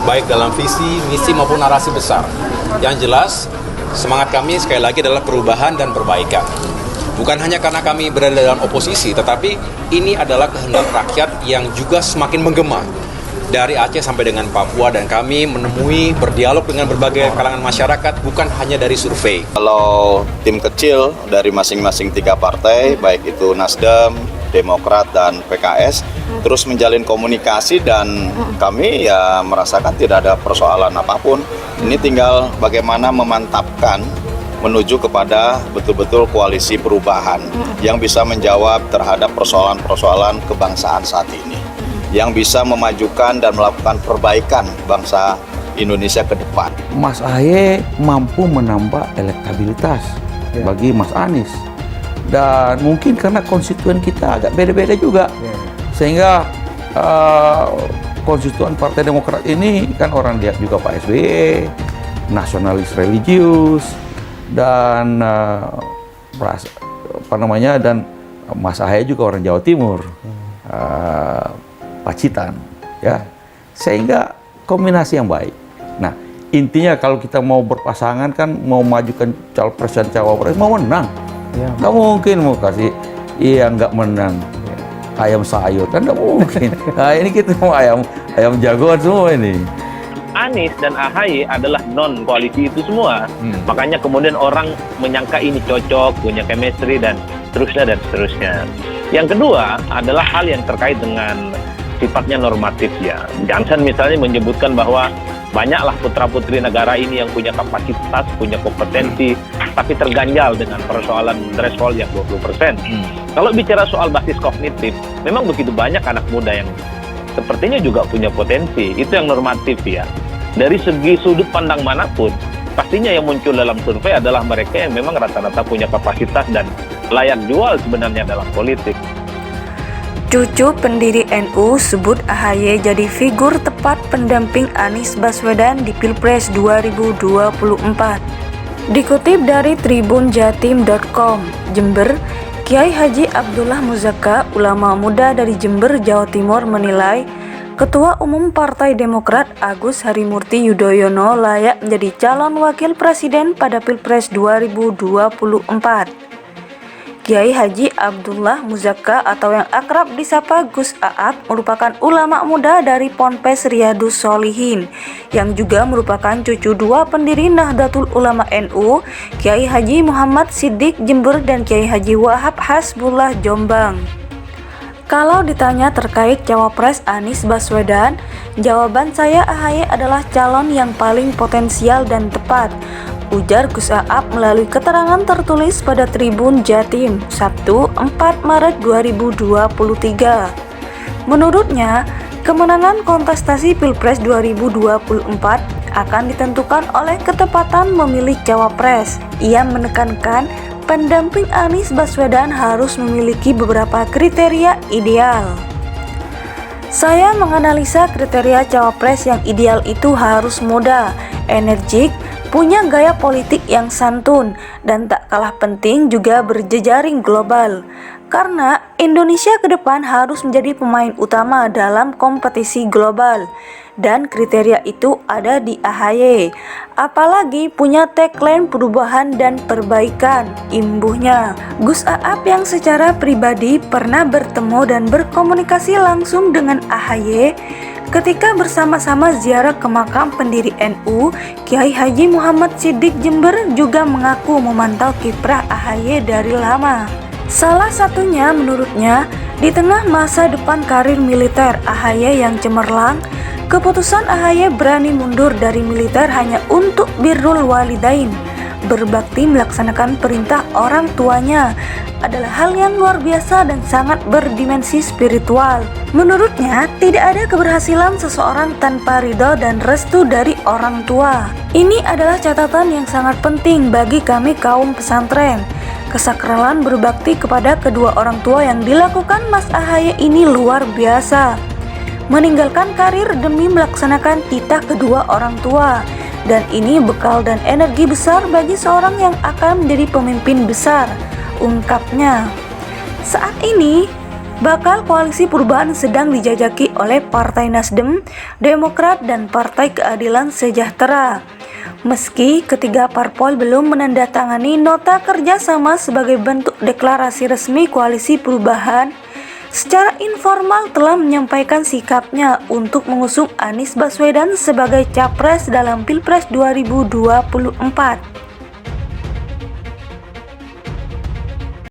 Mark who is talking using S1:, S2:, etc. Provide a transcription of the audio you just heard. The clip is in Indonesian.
S1: baik dalam visi, misi maupun narasi besar. Yang jelas, semangat kami sekali lagi adalah perubahan dan perbaikan. Bukan hanya karena kami berada dalam oposisi, tetapi ini adalah kehendak rakyat yang juga semakin menggema. Dari Aceh sampai dengan Papua, dan kami menemui berdialog dengan berbagai kalangan masyarakat, bukan hanya dari survei.
S2: Kalau tim kecil dari masing-masing 3 partai, baik itu Nasdem, Demokrat, dan PKS, terus menjalin komunikasi, dan kami ya merasakan tidak ada persoalan apapun. Ini tinggal bagaimana memantapkan menuju kepada betul-betul koalisi perubahan yang bisa menjawab terhadap persoalan-persoalan kebangsaan saat ini, yang bisa memajukan dan melakukan perbaikan bangsa Indonesia ke depan.
S3: Mas Ahaye mampu menambah elektabilitas bagi Mas Anies, dan mungkin karena konstituen kita agak beda-beda juga, sehingga konstituen Partai Demokrat ini kan orang lihat juga Pak SBY, nasionalis religius, dan dan Mas Ahaye juga orang Jawa Timur, Pacitan, ya, sehingga kombinasi yang baik. Nah, intinya kalau kita mau berpasangan kan, mau majukan capres dan cawapres, mau menang, nggak mungkin mau kasih nggak menang ayam sayur, kan nggak mungkin. Nah, ini kita mau ayam jagoan semua ini.
S4: Anies dan Ahaye adalah non-koalisi itu semua. Makanya kemudian orang menyangka ini cocok, punya chemistry, dan seterusnya. Yang kedua adalah hal yang terkait dengan sifatnya normatif ya. Johnson misalnya menyebutkan bahwa banyaklah putra-putri negara ini yang punya kapasitas, punya kompetensi, tapi terganjal dengan persoalan threshold yang 20%. Kalau bicara soal basis kognitif, memang begitu banyak anak muda yang sepertinya juga punya potensi. Itu yang normatif ya. Dari segi sudut pandang manapun, pastinya yang muncul dalam survei adalah mereka yang memang rata-rata punya kapasitas dan layak jual sebenarnya dalam politik.
S5: Cucu pendiri NU sebut Ahaye jadi figur tepat pendamping Anies Baswedan di Pilpres 2024. Dikutip dari tribunjatim.com, Jember, Kiai Haji Abdullah Muzaka, ulama muda dari Jember, Jawa Timur, menilai Ketua Umum Partai Demokrat Agus Harimurti Yudhoyono layak menjadi calon wakil presiden pada Pilpres 2024. Kiai Haji Abdullah Muzaka atau yang akrab disapa Gus Aap merupakan ulama muda dari Ponpes Riyadus Sholihin yang juga merupakan cucu 2 pendiri Nahdlatul Ulama NU, Kiai Haji Muhammad Siddiq Jember dan Kiai Haji Wahab Hasbullah Jombang. Kalau ditanya terkait cawapres Anies Baswedan, jawaban saya Ahaye adalah calon yang paling potensial dan tepat, ujar Gus Aap melalui keterangan tertulis pada Tribun Jatim, Sabtu 4 Maret 2023. Menurutnya, kemenangan kontestasi Pilpres 2024 akan ditentukan oleh ketepatan memilih cawapres. Ia menekankan pendamping Anies Baswedan harus memiliki beberapa kriteria ideal. Saya menganalisa kriteria cawapres yang ideal itu harus muda, energik, punya gaya politik yang santun, dan tak kalah penting juga berjejaring global. Karena Indonesia ke depan harus menjadi pemain utama dalam kompetisi global, dan kriteria itu ada di Ahaye. Apalagi punya tagline perubahan dan perbaikan, imbuhnya. Gus Aap yang secara pribadi pernah bertemu dan berkomunikasi langsung dengan Ahaye ketika bersama-sama ziarah ke makam pendiri NU, Kiai Haji Muhammad Siddiq Jember, juga mengaku memantau kiprah Ahaye dari lama. Salah satunya menurutnya, di tengah masa depan karir militer Ahaye yang cemerlang, keputusan Ahaye berani mundur dari militer hanya untuk birrul walidain, berbakti melaksanakan perintah orang tuanya, adalah hal yang luar biasa dan sangat berdimensi spiritual. Menurutnya, tidak ada keberhasilan seseorang tanpa ridho dan restu dari orang tua. Ini adalah catatan yang sangat penting bagi kami kaum pesantren. Kesakralan berbakti kepada kedua orang tua yang dilakukan Mas Ahaye ini luar biasa. Meninggalkan karir demi melaksanakan titah kedua orang tua. Dan ini bekal dan energi besar bagi seorang yang akan menjadi pemimpin besar, ungkapnya. Saat ini, bakal koalisi perubahan sedang dijajaki oleh Partai Nasdem, Demokrat, dan Partai Keadilan Sejahtera. Meski ketiga parpol belum menandatangani nota kerjasama sebagai bentuk deklarasi resmi koalisi perubahan, secara informal telah menyampaikan sikapnya untuk mengusung Anies Baswedan sebagai capres dalam Pilpres 2024.